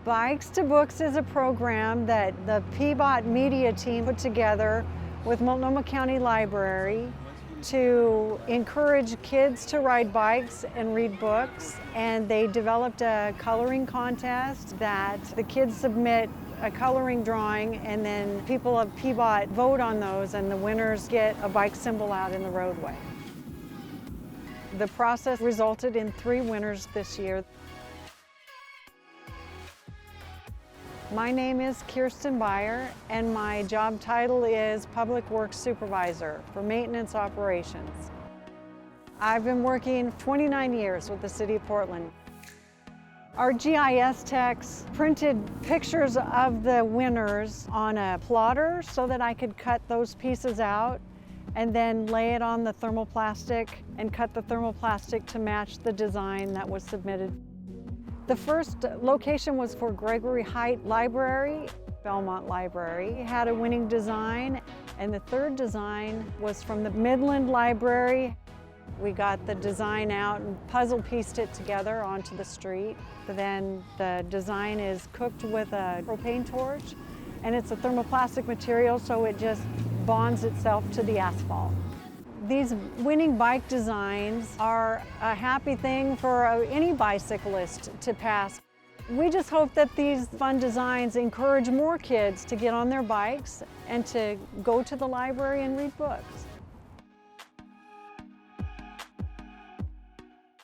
Bikes to Books is a program that the PBOT media team put together with Multnomah County Library to encourage kids to ride bikes and read books. And they developed a coloring contest that the kids submit a coloring drawing, and then people of PBOT vote on those, and the winners get a bike symbol out in the roadway. The process resulted in 3 winners this year. My name is Kirstin Byer, and my job title is Public Works Supervisor for Maintenance Operations. I've been working 29 years with the City of Portland. Our GIS techs printed pictures of the winners on a plotter so that I could cut those pieces out and then lay it on the thermoplastic and cut the thermoplastic to match the design that was submitted. The first location was for Gregory Height Library, Belmont Library. It had a winning design, and the third design was from the Midland Library. We got the design out and puzzle pieced it together onto the street. Then the design is cooked with a propane torch, and it's a thermoplastic material, so it just bonds itself to the asphalt. These winning bike designs are a happy thing for any bicyclist to pass. We just hope that these fun designs encourage more kids to get on their bikes and to go to the library and read books.